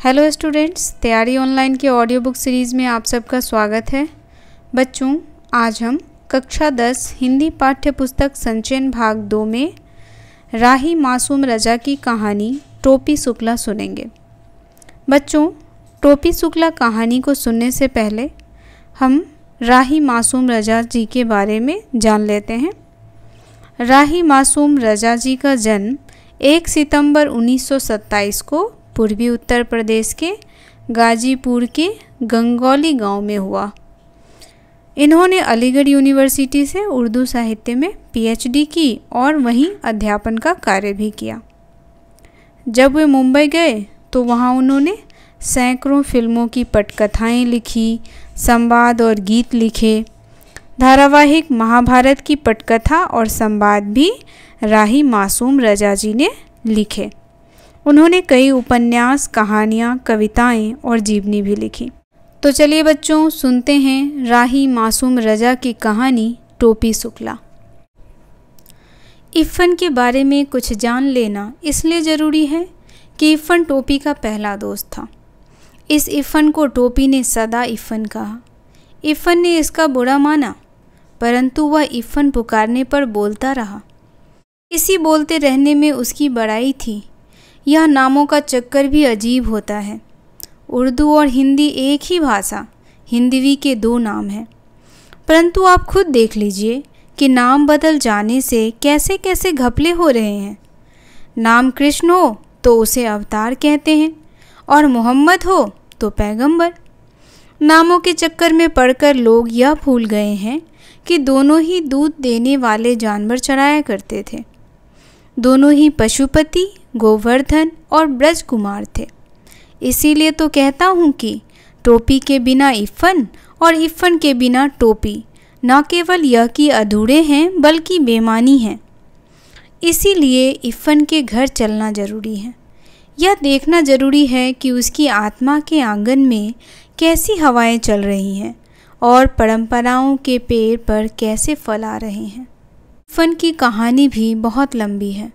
Hello students, तैयारी online के audio book series में आप सबका स्वागत है। बच्चों, आज हम कक्षा 10 हिंदी पाठ्य पुस्तक संचयन भाग 2 में राही मासूम रजा की कहानी टोपी शुक्ला सुनेंगे। बच्चों, टोपी शुक्ला कहानी को सुनने से पहले हम राही मासूम रजा जी के बारे में जान लेते हैं। राही मासूम रजा जी का जन्म 1 सितंबर 1927 को पूर्वी उत्तर प्रदेश के गाजीपुर के गंगौली गांव में हुआ। इन्होंने अलीगढ़ यूनिवर्सिटी से उर्दू साहित्य में पीएचडी की और वहीं अध्यापन का कार्य भी किया। जब वे मुंबई गए तो वहां उन्होंने सैकड़ों फिल्मों की पटकथाएं लिखी, संवाद और गीत लिखे। धारावाहिक महाभारत की पटकथा और संवाद भी राही मासूम रजा जी ने लिखे। उन्होंने कई उपन्यास, कहानियाँ, कविताएं और जीवनी भी लिखी। तो चलिए बच्चों, सुनते हैं राही मासूम रजा की कहानी टोपी शुक्ला। इफ़न के बारे में कुछ जान लेना इसलिए ज़रूरी है कि इफ़न टोपी का पहला दोस्त था। इस इफ़न को टोपी ने सदा इफ़न कहा। इफ़न ने इसका बुरा माना, परंतु वह इफ़न पुकारने पर बोलता रहा। इसी बोलते रहने में उसकी बड़ाई थी। यह नामों का चक्कर भी अजीब होता है। उर्दू और हिंदी एक ही भाषा, हिंदवी के 2 नाम हैं, परंतु आप खुद देख लीजिए कि नाम बदल जाने से कैसे कैसे घपले हो रहे हैं। नाम कृष्ण हो तो उसे अवतार कहते हैं और मोहम्मद हो तो पैगंबर। नामों के चक्कर में पड़कर लोग यह भूल गए हैं कि दोनों ही दूध देने वाले जानवर चराया करते थे। दोनों ही पशुपति, गोवर्धन और ब्रज कुमार थे। इसीलिए तो कहता हूँ कि टोपी के बिना इफ़न और इफ़न के बिना टोपी न केवल यह कि अधूरे हैं बल्कि बेमानी हैं। इसीलिए इफ़न के घर चलना ज़रूरी है। यह देखना ज़रूरी है कि उसकी आत्मा के आंगन में कैसी हवाएं चल रही हैं और परंपराओं के पेड़ पर कैसे फल आ रहे हैं। इफ़न की कहानी भी बहुत लंबी है,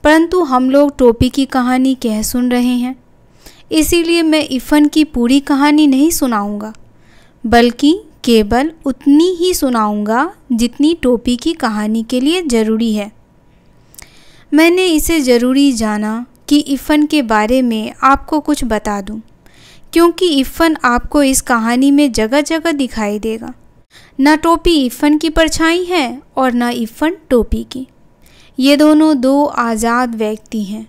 परंतु हम लोग टोपी की कहानी कह सुन रहे हैं। इसीलिए मैं इफ़न की पूरी कहानी नहीं सुनाऊंगा, बल्कि केवल उतनी ही सुनाऊंगा जितनी टोपी की कहानी के लिए ज़रूरी है। मैंने इसे ज़रूरी जाना कि इफ़न के बारे में आपको कुछ बता दूं, क्योंकि इफ़न आपको इस कहानी में जगह जगह दिखाई देगा। न टोपी इफ़न की परछाई है और न इफ़न टोपी की। ये दोनों 2 आज़ाद व्यक्ति हैं।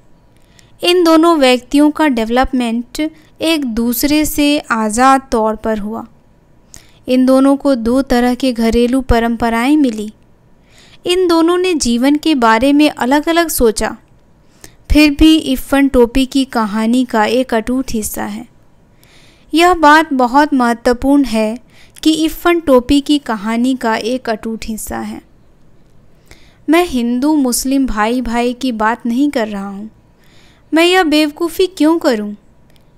इन दोनों व्यक्तियों का डेवलपमेंट एक दूसरे से आज़ाद तौर पर हुआ। इन दोनों को 2 तरह के घरेलू परंपराएं मिली। इन दोनों ने जीवन के बारे में अलग अलग सोचा, फिर भी इफ़न टोपी की कहानी का एक अटूट हिस्सा है। यह बात बहुत महत्वपूर्ण है कि इफ़न टोपी की कहानी का एक अटूट हिस्सा है। मैं हिंदू मुस्लिम भाई भाई की बात नहीं कर रहा हूँ। मैं यह बेवकूफ़ी क्यों करूँ?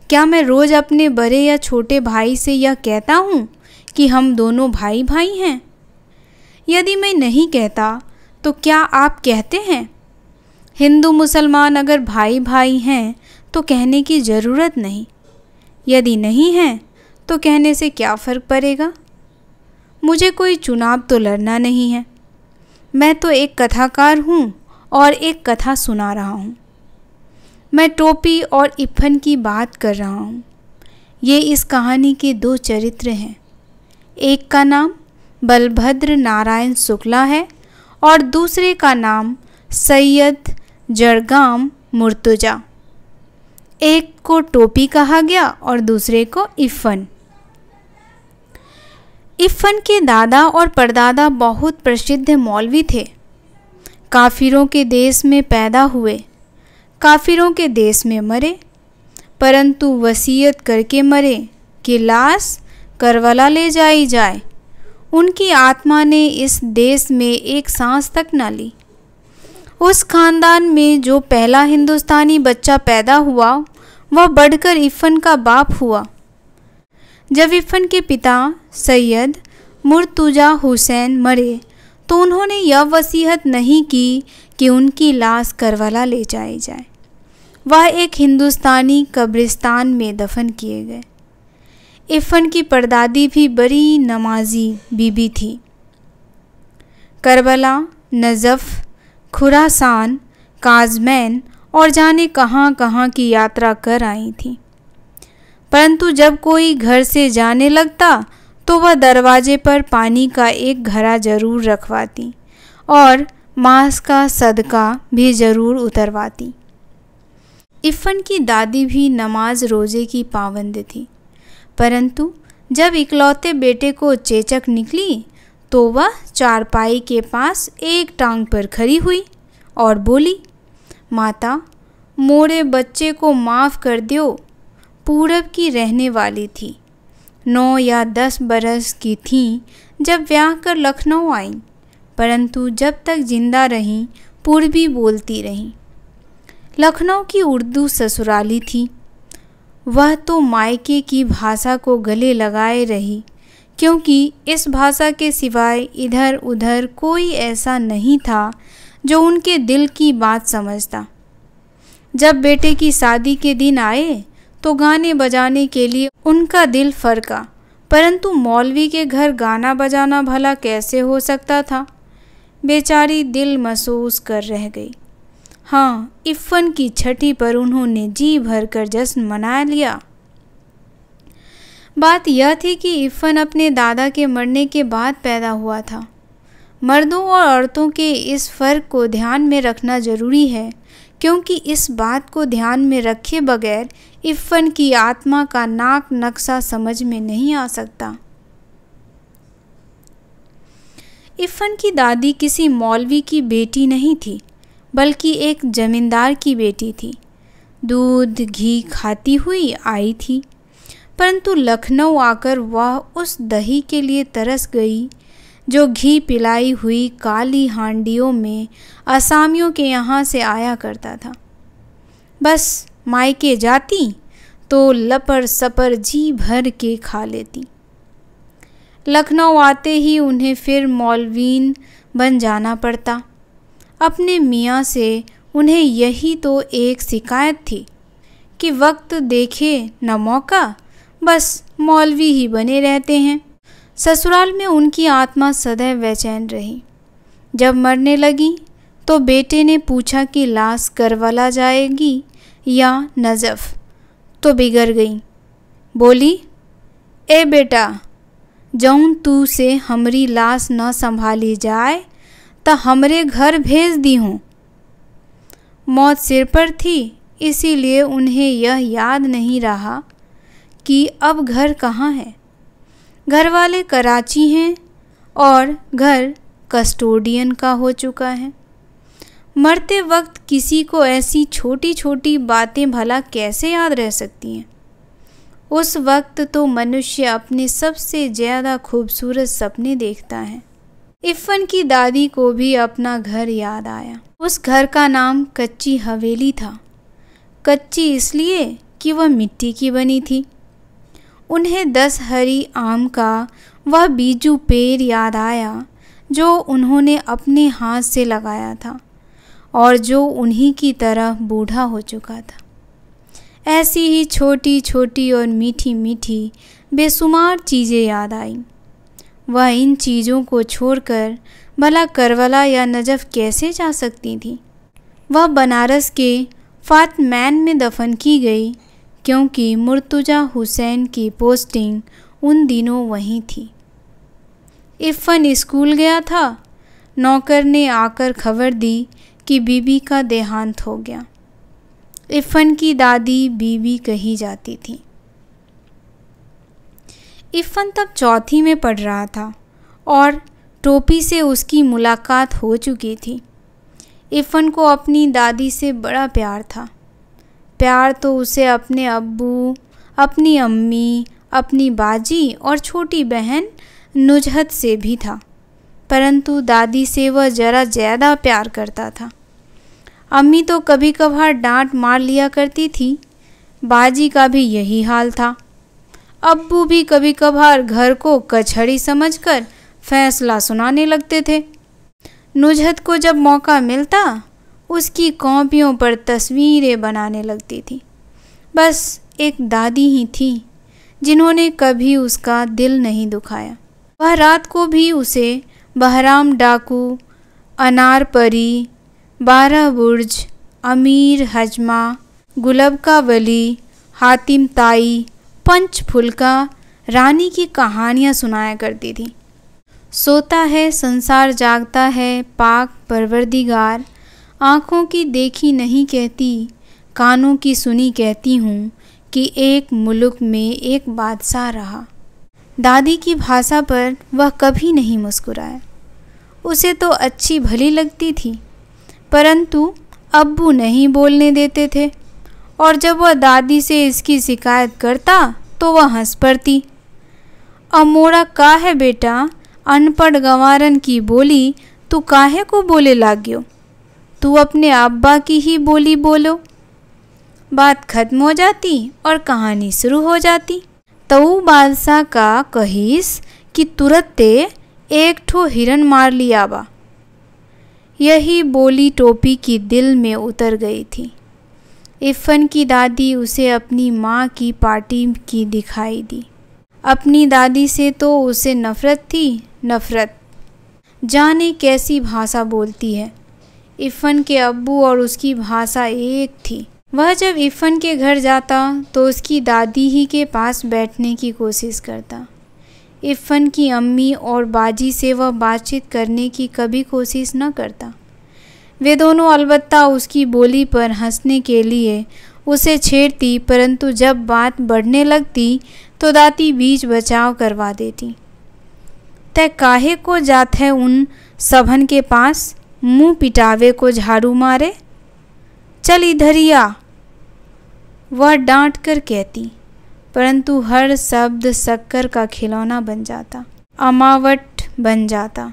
क्या मैं रोज़ अपने बड़े या छोटे भाई से यह कहता हूँ कि हम दोनों भाई भाई हैं? यदि मैं नहीं कहता तो क्या आप कहते हैं? हिंदू मुसलमान अगर भाई भाई हैं तो कहने की ज़रूरत नहीं। यदि नहीं हैं तो कहने से क्या फ़र्क पड़ेगा? मुझे कोई चुनाव तो लड़ना नहीं है। मैं तो एक कथाकार हूँ और एक कथा सुना रहा हूँ। मैं टोपी और इफ़न की बात कर रहा हूँ। ये इस कहानी के 2 चरित्र हैं। एक का नाम बलभद्र नारायण शुक्ला है और दूसरे का नाम सैयद जड़गाम मुर्तुजा। एक को टोपी कहा गया और दूसरे को इफ़न। इफ़न के दादा और परदादा बहुत प्रसिद्ध मौलवी थे। काफिरों के देश में पैदा हुए, काफिरों के देश में मरे, परंतु वसीयत करके मरे कि लाश करबला ले जाई जाए। उनकी आत्मा ने इस देश में एक सांस तक न ली। उस खानदान में जो पहला हिंदुस्तानी बच्चा पैदा हुआ वह बढ़कर इफ़न का बाप हुआ। जब इफ़न के पिता सैयद मुर्तुजा हुसैन मरे तो उन्होंने यह वसीयत नहीं की कि उनकी लाश करबला ले जाई जाए। वह एक हिंदुस्तानी कब्रिस्तान में दफन किए गए। इफ़न की परदादी भी बड़ी नमाजी बीबी थी। करबला, नजफ़, खुरासान, काज़मैन और जाने कहाँ कहाँ की यात्रा कर आई थी। परंतु जब कोई घर से जाने लगता तो वह दरवाजे पर पानी का एक घड़ा जरूर रखवाती और मांस का सदका भी जरूर उतरवाती। इफ़न की दादी भी नमाज रोज़े की पाबंद थी, परंतु जब इकलौते बेटे को चेचक निकली तो वह चारपाई के पास एक टांग पर खड़ी हुई और बोली, माता, मोरे बच्चे को माफ़ कर दो। पूरब की रहने वाली थी, 9 या 10 बरस की थी जब ब्याह कर लखनऊ आई, परंतु जब तक जिंदा रहीं पूर्वी बोलती रहीं। लखनऊ की उर्दू ससुराली थी। वह तो मायके की भाषा को गले लगाए रही, क्योंकि इस भाषा के सिवाय इधर उधर कोई ऐसा नहीं था जो उनके दिल की बात समझता। जब बेटे की शादी के दिन आए तो गाने बजाने के लिए उनका दिल फरका, परंतु मौलवी के घर गाना बजाना भला कैसे हो सकता था। बेचारी दिल महसूस कर रह गई। हाँ, इफ़न की छठी पर उन्होंने जी भर कर जश्न मना लिया। बात यह थी कि इफ़न अपने दादा के मरने के बाद पैदा हुआ था। मर्दों और औरतों के इस फ़र्क को ध्यान में रखना ज़रूरी है, क्योंकि इस बात को ध्यान में रखे बगैर इफ़न की आत्मा का नाक नक्शा समझ में नहीं आ सकता। इफ़न की दादी किसी मौलवी की बेटी नहीं थी, बल्कि एक जमींदार की बेटी थी। दूध घी खाती हुई आई थी, परंतु लखनऊ आकर वह उस दही के लिए तरस गई जो घी पिलाई हुई काली हांडियों में असामियों के यहाँ से आया करता था। बस मायके जाती तो लपर सपर जी भर के खा लेती। लखनऊ आते ही उन्हें फिर मौलवीन बन जाना पड़ता। अपने मियाँ से उन्हें यही तो एक शिकायत थी कि वक्त देखे न मौका, बस मौलवी ही बने रहते हैं। ससुराल में उनकी आत्मा सदैव बेचैन रही। जब मरने लगी तो बेटे ने पूछा कि लाश करबला जाएगी या नजफ़, तो बिगड़ गई। बोली, ए बेटा, जौन तू से हमरी लाश न संभाली जाए त हमरे घर भेज दी हूँ। मौत सिर पर थी, इसीलिए उन्हें यह याद नहीं रहा कि अब घर कहाँ है। घर वाले कराची हैं और घर कस्टोडियन का हो चुका है। मरते वक्त किसी को ऐसी छोटी छोटी बातें भला कैसे याद रह सकती हैं। उस वक्त तो मनुष्य अपने सबसे ज़्यादा खूबसूरत सपने देखता है। इफ़न की दादी को भी अपना घर याद आया। उस घर का नाम कच्ची हवेली था। कच्ची इसलिए कि वह मिट्टी की बनी थी। उन्हें 10 हरी आम का वह बीजू पेड़ याद आया जो उन्होंने अपने हाथ से लगाया था और जो उन्हीं की तरह बूढ़ा हो चुका था। ऐसी ही छोटी छोटी और मीठी मीठी बेशुमार चीज़ें याद आईं। वह इन चीज़ों को छोड़कर भला करबला या नजफ़ कैसे जा सकती थी। वह बनारस के फातमैन में दफन की गई, क्योंकि मुर्तुजा हुसैन की पोस्टिंग उन दिनों वहीं थी। इफ़न स्कूल गया था। नौकर ने आकर खबर दी कि बीबी का देहांत हो गया। इफ़न की दादी बीबी कही जाती थी। इफ़न तब चौथी में पढ़ रहा था और टोपी से उसकी मुलाकात हो चुकी थी। इफ़न को अपनी दादी से बड़ा प्यार था। प्यार तो उसे अपने अब्बू, अपनी अम्मी, अपनी बाजी और छोटी बहन नुजहत से भी था, परंतु दादी से वह ज़रा ज़्यादा प्यार करता था। अम्मी तो कभी कभार डांट मार लिया करती थी। बाजी का भी यही हाल था। अब्बू भी कभी कभार घर को कचहरी समझकर फैसला सुनाने लगते थे। नुजहत को जब मौका मिलता उसकी कॉपियों पर तस्वीरें बनाने लगती थी। बस एक दादी ही थी जिन्होंने कभी उसका दिल नहीं दुखाया। वह रात को भी उसे बहराम डाकू, अनार परी, 12 बुर्ज, अमीर हजमा, गुलब का वली, हातिम ताई, पंच फुलका, रानी की कहानियाँ सुनाया करती थी। सोता है संसार जागता है पाक परवरदिगार, आँखों की देखी नहीं कहती, कानों की सुनी कहती हूँ कि एक मुल्क में एक बादशाह रहा। दादी की भाषा पर वह कभी नहीं मुस्कुराया। उसे तो अच्छी भली लगती थी, परंतु अब्बू नहीं बोलने देते थे, और जब वह दादी से इसकी शिकायत करता तो वह हंस पड़ती। अमोड़ा का है बेटा, अनपढ़ गंवारन की बोली तू काहे को बोले लाग्यो, तू अपने अब्बा की ही बोली बोलो। बात खत्म हो जाती और कहानी शुरू हो जाती। तऊ बादशाह का कहिस कि तुरंते एक ठो हिरन मार लिया बा। यही बोली टोपी की दिल में उतर गई थी। इफ़न की दादी उसे अपनी माँ की पार्टी की दिखाई दी। अपनी दादी से तो उसे नफ़रत थी, नफ़रत। जाने कैसी भाषा बोलती है। इफ़न के अब्बू और उसकी भाषा एक थी। वह जब इफ़न के घर जाता तो उसकी दादी ही के पास बैठने की कोशिश करता। इफ़न की अम्मी और बाजी से वह बातचीत करने की कभी कोशिश न करता। वे दोनों अलबत्ता उसकी बोली पर हंसने के लिए उसे छेड़ती, परंतु जब बात बढ़ने लगती तो दादी बीच बचाव करवा देती। तय काहे को जात है उन सबन के पास, मुंह पिटावे को झाड़ू मारे, चल इधर ही आ, वह डांट कर कहती, परंतु हर शब्द शक्कर का खिलौना बन जाता, अमावट बन जाता,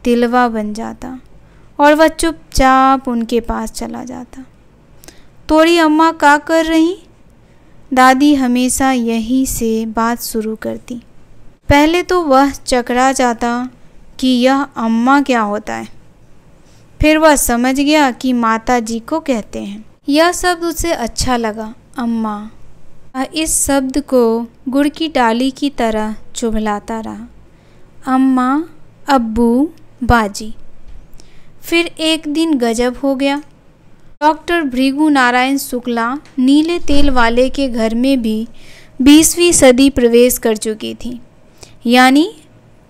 तिलवा बन जाता, और वह चुपचाप उनके पास चला जाता। तोरी अम्मा का कर रही? दादी हमेशा यहीं से बात शुरू करती। पहले तो वह चकरा जाता कि यह अम्मा क्या होता है, फिर वह समझ गया कि माता जी को कहते हैं। यह शब्द उसे अच्छा लगा, अम्मा। इस शब्द को गुड़ की डाली की तरह चुभलाता रहा। अम्मा, अब्बू, बाजी। फिर एक दिन गजब हो गया। डॉक्टर भृगु नारायण शुक्ला नीले तेल वाले के घर में भी 20वीं सदी प्रवेश कर चुकी थी। यानी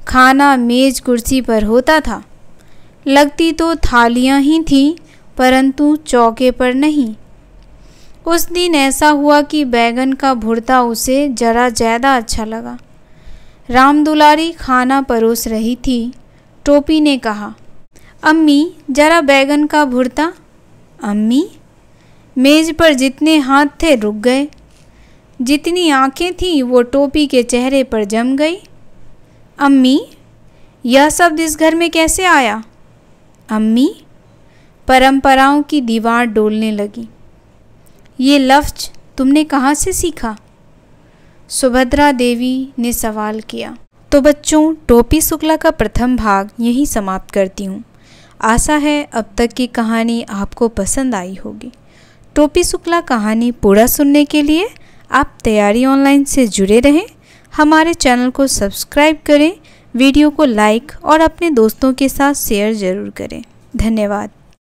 खाना मेज कुर्सी पर होता था। लगती तो थालियां ही थीं, परंतु चौके पर नहीं। उस दिन ऐसा हुआ कि बैगन का भुर्ता उसे जरा ज़्यादा अच्छा लगा। राम दुलारी खाना परोस रही थी। टोपी ने कहा, अम्मी जरा बैगन का भुर्ता। अम्मी, मेज पर जितने हाथ थे रुक गए, जितनी आंखें थीं वो टोपी के चेहरे पर जम गई। अम्मी, यह शब्द इस घर में कैसे आया? अम्मी, परंपराओं की दीवार डोलने लगी। ये लफ्ज़ तुमने कहाँ से सीखा? सुभद्रा देवी ने सवाल किया। तो बच्चों, टोपी शुक्ला का प्रथम भाग यहीं समाप्त करती हूँ। आशा है अब तक की कहानी आपको पसंद आई होगी। टोपी शुक्ला कहानी पूरा सुनने के लिए आप तैयारी ऑनलाइन से जुड़े रहें। हमारे चैनल को सब्सक्राइब करें, वीडियो को लाइक और अपने दोस्तों के साथ शेयर ज़रूर करें। धन्यवाद।